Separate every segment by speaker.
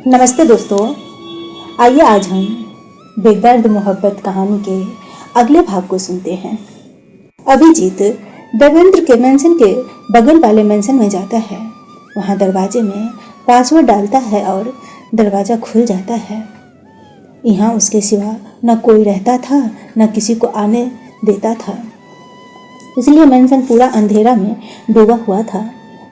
Speaker 1: नमस्ते दोस्तों, आइए आज हम बेदर्द मोहब्बत कहानी के अगले भाग को सुनते हैं। अभिजीत देवेंद्र के मेंशन के बगल वाले मेंशन में जाता है। वहाँ दरवाजे में पासवर्ड डालता है और दरवाज़ा खुल जाता है। यहाँ उसके सिवा न कोई रहता था न किसी को आने देता था, इसलिए मेंशन पूरा अंधेरा में डूबा हुआ था।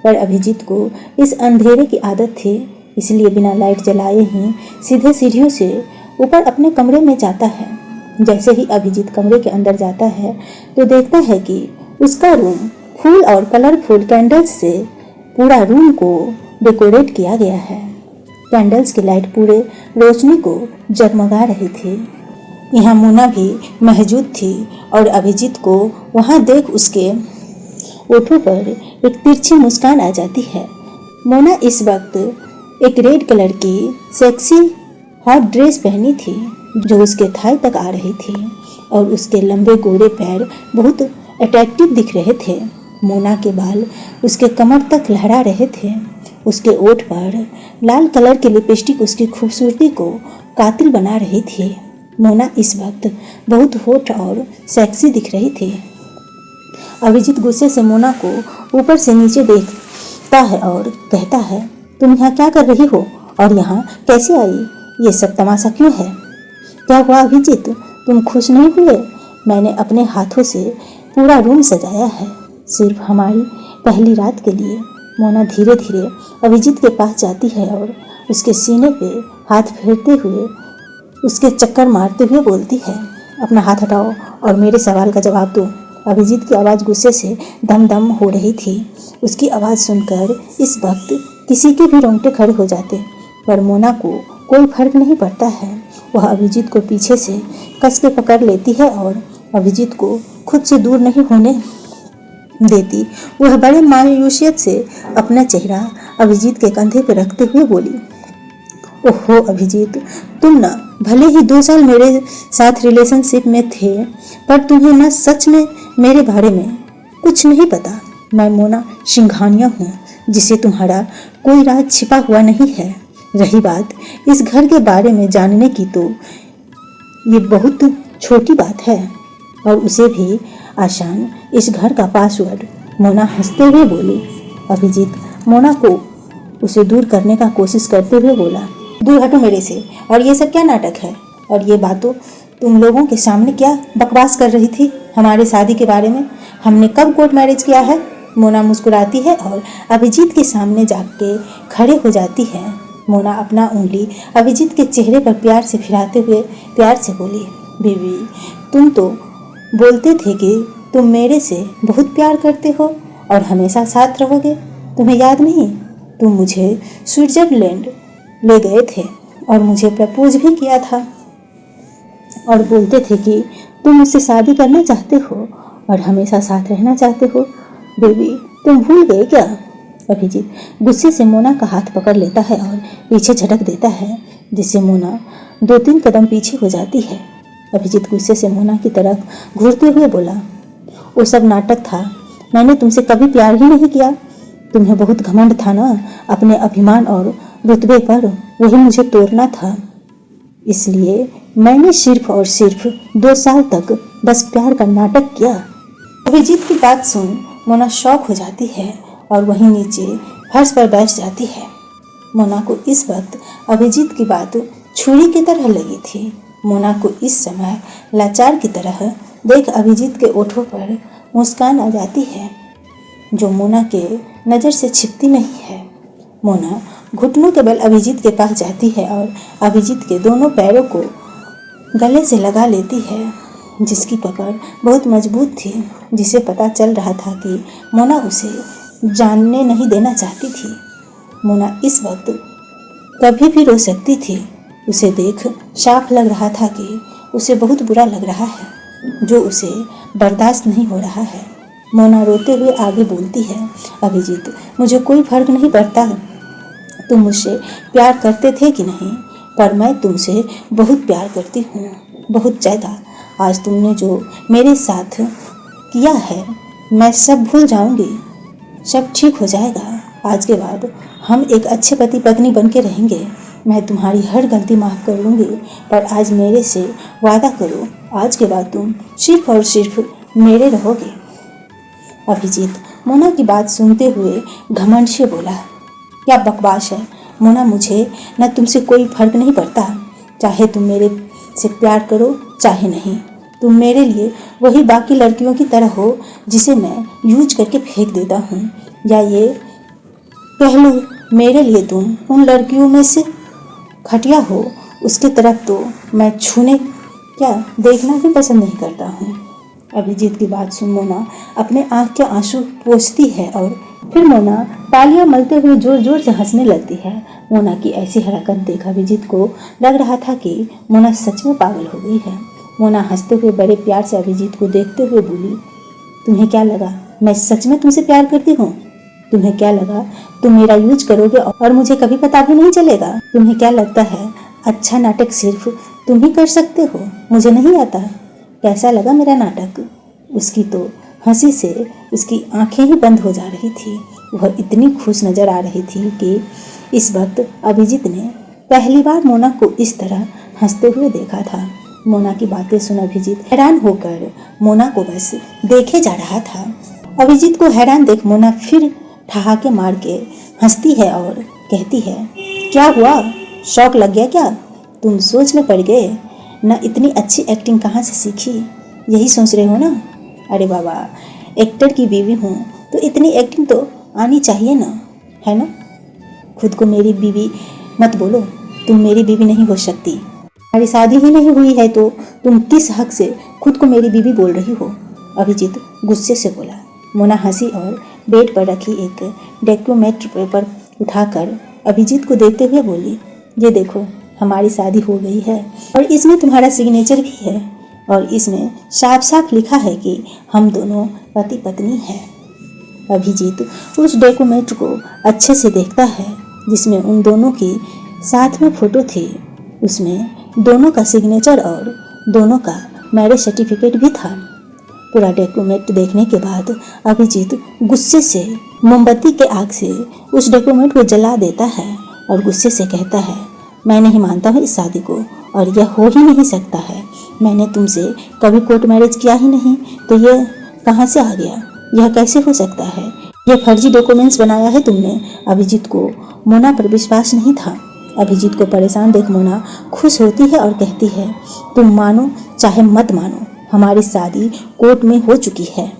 Speaker 1: पर अभिजीत को इस अंधेरे की आदत थी, इसलिए बिना लाइट जलाए ही सीधे सीढ़ियों से ऊपर अपने कमरे में जाता है। जैसे ही अभिजीत कमरे के अंदर जाता है तो देखता है कि उसका रूम फूल और कलरफुल कैंडल्स से पूरा रूम को डेकोरेट किया गया है। कैंडल्स की लाइट पूरे रोशनी को जगमगा रही थी। यहाँ मोना भी मौजूद थी और अभिजीत को वहाँ देख उसके होठों पर एक तिरछी मुस्कान आ जाती है। मोना इस वक्त एक रेड कलर की सेक्सी हॉट ड्रेस पहनी थी जो उसके थाई तक आ रही थी और उसके लंबे गोरे पैर बहुत अट्रैक्टिव दिख रहे थे। मोना के बाल उसके कमर तक लहरा रहे थे। उसके ओठ पर लाल कलर की लिपस्टिक उसकी खूबसूरती को कातिल बना रही थी। मोना इस वक्त बहुत हॉट और सेक्सी दिख रही थी। अभिजीत गुस्से से मोना को ऊपर से नीचे देखता है और कहता है, तुम यहाँ क्या कर रही हो और यहाँ कैसे आई? ये सब तमाशा क्यों है? क्या हुआ अभिजीत, तुम खुश नहीं हुए? मैंने अपने हाथों से पूरा रूम सजाया है, सिर्फ हमारी पहली रात के लिए। मोना धीरे धीरे अभिजीत के पास जाती है और उसके सीने पे हाथ फेरते हुए उसके चक्कर मारते हुए बोलती है, अपना हाथ हटाओ और मेरे सवाल का जवाब दो। अभिजीत की आवाज़ गुस्से से दम दम हो रही थी। उसकी आवाज़ सुनकर इस वक्त किसी के भी रोंगटे खड़े हो जाते, पर मोना को कोई फर्क नहीं पड़ता है। वह अभिजीत को पीछे से कस के पकड़ लेती है और अभिजीत को खुद से दूर नहीं होने देती। वह बड़े मायूसियत से अपना चेहरा अभिजीत के कंधे पर रखते हुए बोली, ओहो अभिजीत, तुम ना भले ही 2 साल मेरे साथ रिलेशनशिप में थे, पर तुम्हें ना सच में मेरे बारे में कुछ नहीं पता। मैं मोना सिंघानिया हूँ, जिसे तुम्हारा कोई राज छिपा हुआ नहीं है। रही बात इस घर के बारे में जानने की, तो ये बहुत छोटी बात है और उसे भी आसान इस घर का पासवर्ड। मोना हंसते हुए बोली। अभिजीत मोना को उसे दूर करने का कोशिश करते हुए बोला, दूर हटो मेरे से, और ये सब क्या नाटक है? और ये बातों तुम लोगों के सामने क्या बकवास कर रही थी हमारे शादी के बारे में? हमने कब कोर्ट मैरिज किया है? मोना मुस्कुराती है और अभिजीत के सामने जाके खड़े हो जाती है। मोना अपना उंगली अभिजीत के चेहरे पर प्यार से फिराते हुए प्यार से बोली, बीवी, तुम तो बोलते थे कि तुम मेरे से बहुत प्यार करते हो और हमेशा साथ रहोगे। तुम्हें याद नहीं? तुम मुझे स्विट्जरलैंड ले गए थे और मुझे प्रपोज भी किया था और बोलते थे कि तुम मुझसे शादी करना चाहते हो और हमेशा साथ रहना चाहते हो। बेबी, तुम भूल गए क्या? अभिजीत गुस्से से मोना का हाथ पकड़ लेता है और पीछे झटक देता है, जिससे मोना 2-3 कदम पीछे हो जाती है। अभिजीत गुस्से से मोना की तरफ घूरते हुए बोला, वो सब नाटक था। मैंने तुमसे कभी प्यार ही नहीं किया। तुम्हें बहुत घमंड था ना अपने अभिमान और रुतबे पर, वही मुझे तोड़ना था। इसलिए मैंने सिर्फ और सिर्फ 2 साल तक बस प्यार का नाटक किया। अभिजीत की बात सुन मोना शॉक हो जाती है और वहीं नीचे फर्श पर बैठ जाती है। मोना को इस वक्त अभिजीत की बात छुरी की तरह लगी थी। मोना को इस समय लाचार की तरह देख अभिजीत के ओठों पर मुस्कान आ जाती है, जो मोना के नज़र से छिपती नहीं है। मोना घुटनों के बल अभिजीत के पास जाती है और अभिजीत के दोनों पैरों को गले से लगा लेती है, जिसकी पकड़ बहुत मजबूत थी, जिसे पता चल रहा था कि मोना उसे जानने नहीं देना चाहती थी। मोना इस वक्त कभी भी रो सकती थी। उसे देख साफ लग रहा था कि उसे बहुत बुरा लग रहा है, जो उसे बर्दाश्त नहीं हो रहा है। मोना रोते हुए आगे बोलती है, अभिजीत, मुझे कोई फर्क नहीं पड़ता तुम मुझसे प्यार करते थे कि नहीं, पर मैं तुमसे बहुत प्यार करती हूँ, बहुत ज़्यादा। आज तुमने जो मेरे साथ किया है, मैं सब भूल जाऊँगी, सब ठीक हो जाएगा। आज के बाद हम एक अच्छे पति पत्नी बन के रहेंगे। मैं तुम्हारी हर गलती माफ़ कर लूँगी, पर आज मेरे से वादा करो, आज के बाद तुम सिर्फ और सिर्फ मेरे रहोगे। अभिजीत मोना की बात सुनते हुए घमंड से बोला, क्या बकवास है मोना, मुझे न तुमसे कोई फर्क नहीं पड़ता। चाहे तुम मेरे से प्यार करो चाहे नहीं, तुम मेरे लिए वही बाकी लड़कियों की तरह हो जिसे मैं यूज करके फेंक देता हूँ, या ये कह लो मेरे लिए तुम उन लड़कियों में से घटिया हो, उसके तरफ तो मैं छूने क्या देखना भी पसंद नहीं करता हूँ। अभिजीत की बात सुन मोना अपने आँख के आंसू पोंछती है और फिर मोना तालियां मलते हुए जोर जोर से हंसने लगती है। मोना की ऐसी हरकत देख अभिजीत को लग रहा था कि मोना सच में पागल हो गई है। मोना हंसते हुए बड़े प्यार से अभिजीत को देखते हुए बोली, तुम्हें क्या लगा मैं सच में तुमसे प्यार करती हूँ? तुम्हें क्या लगा तुम मेरा यूज करोगे और मुझे कभी पता भी नहीं चलेगा? तुम्हें क्या लगता है अच्छा नाटक सिर्फ तुम ही कर सकते हो, मुझे नहीं आता? कैसा लगा मेरा नाटक? उसकी तो हंसी से उसकी आंखें ही बंद हो जा रही थी। वह इतनी खुश नजर आ रही थी कि इस वक्त अभिजीत ने पहली बार मोना को इस तरह हंसते हुए देखा था। मोना की बातें सुन अभिजीत हैरान होकर मोना को बस देखे जा रहा था। अभिजीत को हैरान देख मोना फिर ठहाके मार के हंसती है और कहती है, क्या हुआ, शौक लग गया क्या? तुम सोच में पड़ गए ना, इतनी अच्छी एक्टिंग कहाँ से सीखी, यही सोच रहे हो ना? अरे बाबा, एक्टर की बीवी हूँ तो इतनी एक्टिंग तो आनी चाहिए ना, है ना? खुद को मेरी बीवी मत बोलो, तुम मेरी बीवी नहीं हो सकती। हमारी शादी ही नहीं हुई है तो तुम किस हक से खुद को मेरी बीवी बोल रही हो? अभिजीत गुस्से से बोला। मोना हंसी और बेड पर रखी एक डॉक्यूमेंट पेपर उठाकर अभिजीत को देते हुए बोली, ये देखो हमारी शादी हो गई है और इसमें तुम्हारा सिग्नेचर भी है और इसमें साफ साफ लिखा है कि हम दोनों पति पत्नी हैं। अभिजीत उस डॉक्यूमेंट को अच्छे से देखता है जिसमें उन दोनों की साथ में फोटो थी। उसमें दोनों का सिग्नेचर और दोनों का मैरिज सर्टिफिकेट भी था। पूरा डॉक्यूमेंट देखने के बाद अभिजीत गुस्से से मोमबत्ती के आग से उस डॉक्यूमेंट को जला देता है और गुस्से से कहता है, मैं नहीं मानता हूँ इस शादी को और यह हो ही नहीं सकता है। मैंने तुमसे कभी कोर्ट मैरिज किया ही नहीं तो यह कहाँ से आ गया? यह कैसे हो सकता है? यह फर्जी डॉक्यूमेंट्स बनाया है तुमने। अभिजीत को मोना पर विश्वास नहीं था। अभिजीत को परेशान देख मोना खुश होती है और कहती है, तुम मानो चाहे मत मानो, हमारी शादी कोर्ट में हो चुकी है।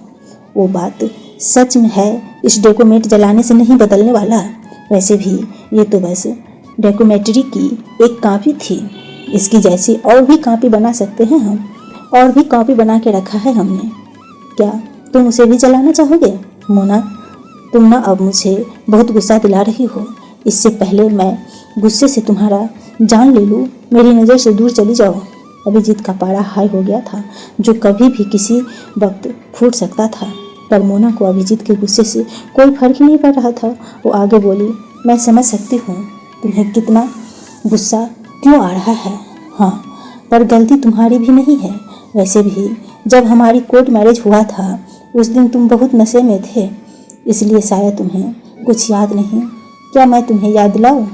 Speaker 1: वो बात सच में है, इस डॉक्यूमेंट जलाने से नहीं बदलने वाला। वैसे भी ये तो बस डॉक्यूमेंट्री की एक कॉपी थी, इसकी जैसी और भी कॉपी बना सकते हैं हम, और भी कॉपी बना के रखा है हमने। क्या तुम उसे भी जलाना चाहोगे? मोना, तुम ना अब मुझे बहुत गुस्सा दिला रही हो। इससे पहले मैं गुस्से से तुम्हारा जान ले लूँ, मेरी नज़र से दूर चली जाओ। अभिजीत का पारा हाई हो गया था, जो कभी भी किसी वक्त फूट सकता था, पर मोना को अभिजीत के गुस्से से कोई फर्क ही नहीं पड़ रहा था। वो आगे बोली, मैं समझ सकती हूँ तुम्हें कितना गुस्सा क्यों आ रहा है, हाँ, पर गलती तुम्हारी भी नहीं है। वैसे भी जब हमारी कोर्ट मैरिज हुआ था उस दिन तुम बहुत नशे में थे, इसलिए शायद तुम्हें कुछ याद नहीं। क्या मैं तुम्हें याद दिलाऊं?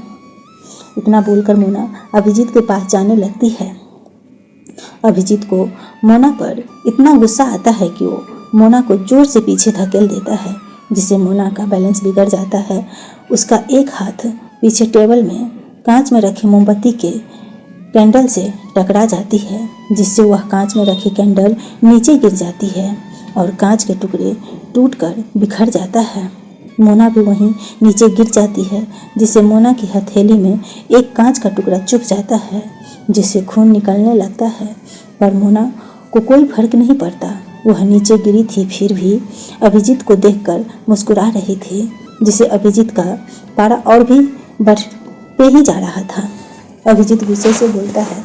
Speaker 1: इतना बोलकर मोना अभिजीत के पास जाने लगती है। अभिजीत को मोना पर इतना गुस्सा आता है कि वो मोना को जोर से पीछे धकेल देता है, जिससे मोना का बैलेंस बिगड़ जाता है। उसका एक हाथ पीछे टेबल में कांच में रखे मोमबत्ती के कैंडल से टकरा जाती है, जिससे वह कांच में रखी कैंडल नीचे गिर जाती है और कांच के टुकड़े टूटकर बिखर जाता है। मोना भी वहीं नीचे गिर जाती है, जिससे मोना की हथेली में एक कांच का टुकड़ा चुभ जाता है, जिससे खून निकलने लगता है। पर मोना को कोई फर्क नहीं पड़ता। वह नीचे गिरी थी, फिर भी अभिजीत को देखकर मुस्कुरा रही थी, जिससे अभिजीत का पारा और भी बढ़ते ही जा रहा था। अभिजीत गुस्से से बोलता है,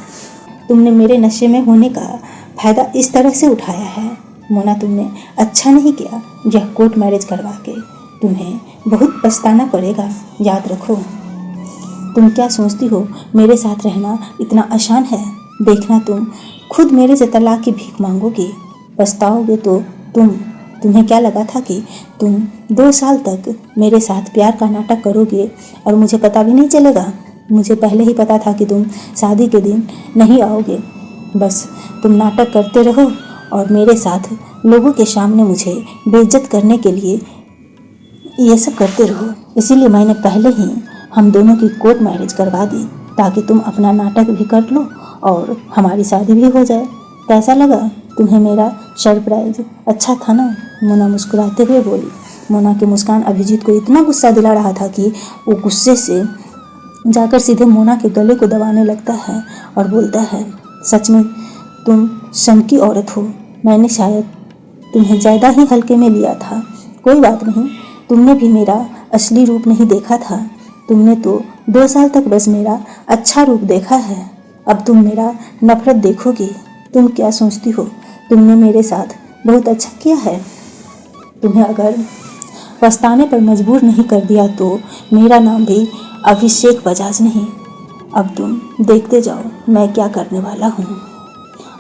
Speaker 1: तुमने मेरे नशे में होने का फायदा इस तरह से उठाया है। मोना, तुमने अच्छा नहीं किया यह कोर्ट मैरिज करवा के। तुम्हें बहुत पछताना पड़ेगा, याद रखो। तुम क्या सोचती हो मेरे साथ रहना इतना आसान है? देखना तुम खुद मेरे से तलाक की भीख मांगोगी, पछताओगे तो तुम्हें क्या लगा था कि तुम 2 साल तक मेरे साथ प्यार का नाटक करोगे और मुझे पता भी नहीं चलेगा? मुझे पहले ही पता था कि तुम शादी के दिन नहीं आओगे। बस तुम नाटक करते रहो और मेरे साथ लोगों के सामने मुझे बेइज्जत करने के लिए ये सब करते रहो। इसीलिए मैंने पहले ही हम दोनों की कोर्ट मैरिज करवा दी ताकि तुम अपना नाटक भी कर लो और हमारी शादी भी हो जाए। कैसा लगा तुम्हें मेरा सरप्राइज? अच्छा था ना? मोना मुस्कुराते हुए बोली। मोना की मुस्कान अभिजीत को इतना गुस्सा दिला रहा था कि वो गुस्से से जाकर सीधे मोना के गले को दबाने लगता है और बोलता है, सच में तुम शन की औरत हो। मैंने शायद तुम्हें ज़्यादा ही हल्के में लिया था। कोई बात नहीं, तुमने भी मेरा असली रूप नहीं देखा था। तुमने तो 2 साल तक बस मेरा अच्छा रूप देखा है। अब तुम मेरा नफरत देखोगी। तुम क्या सोचती हो तुमने मेरे साथ बहुत अच्छा किया है? तुम्हें अगर पछताने पर मजबूर नहीं कर दिया तो मेरा नाम भी अभिषेक बजाज नहीं। अब तुम देखते जाओ मैं क्या करने वाला हूँ।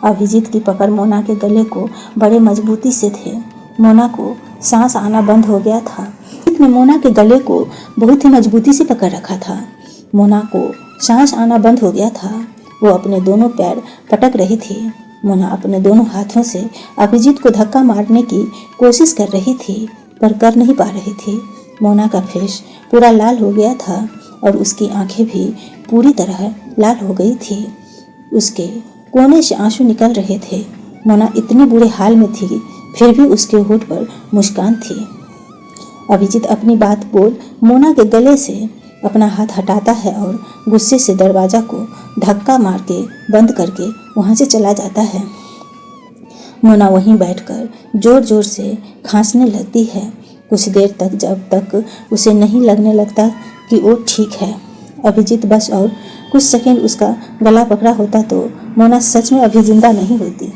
Speaker 1: अभिजीत की पकड़ मोना के गले को बड़े मजबूती से थे। मोना को सांस आना बंद हो गया था। अभिजीत ने मोना के गले को बहुत ही मजबूती से पकड़ रखा था। मोना को सांस आना बंद हो गया था। वो अपने दोनों पैर पटक रही थी। मोना अपने दोनों हाथों से अभिजीत को धक्का मारने की कोशिश कर रही थी पर कर नहीं पा रही थी। मोना का फेस पूरा लाल हो गया था और उसकी आंखें भी पूरी तरह लाल हो गई थी। उसके कोने से आंसू निकल रहे थे। मोना इतने बुरे हाल में थी फिर भी उसके होठ पर मुस्कान थी। अभिजीत अपनी बात बोल मोना के गले से अपना हाथ हटाता है और गुस्से से दरवाज़ा को धक्का मार के बंद करके वहाँ से चला जाता है। मोना वहीं बैठकर जोर जोर से खांसने लगती है। कुछ देर तक जब तक उसे नहीं लगने लगता कि वो ठीक है। अभिजीत बस और कुछ सेकंड उसका गला पकड़ा होता तो मोना सच में अभी जिंदा नहीं होती।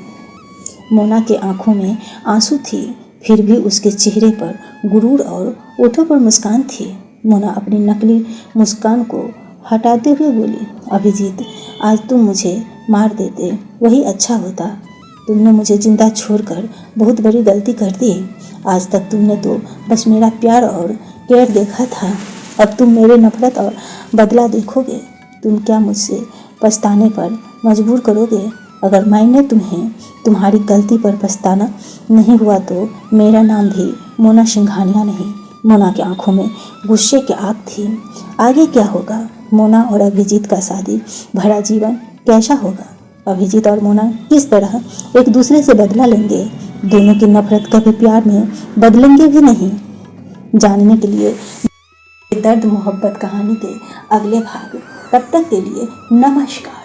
Speaker 1: मोना के आंखों में आंसू थी फिर भी उसके चेहरे पर गुरूर और ओठों पर मुस्कान थी। मोना अपनी नकली मुस्कान को हटाते हुए बोली, अभिजीत आज तुम मुझे मार देते वही अच्छा होता। तुमने मुझे जिंदा छोड़कर बहुत बड़ी गलती कर दी। आज तक तुमने तो बस मेरा प्यार और केयर देखा था। अब तुम मेरे नफरत और बदला देखोगे। तुम क्या मुझसे पछताने पर मजबूर करोगे? अगर मैंने तुम्हें तुम्हारी गलती पर पछताना नहीं हुआ तो मेरा नाम भी मोना सिंघानिया नहीं। मोना की आंखों में गुस्से की आग थी। आगे क्या होगा? मोना और अभिजीत का शादी भरा जीवन कैसा होगा? अभिजीत और मोना किस तरह एक दूसरे से बदला लेंगे? दोनों की नफरत कभी प्यार में बदलेंगे भी नहीं। जानने के लिए दर्द मोहब्बत कहानी के अगले भाग। तब तक के लिए नमस्कार।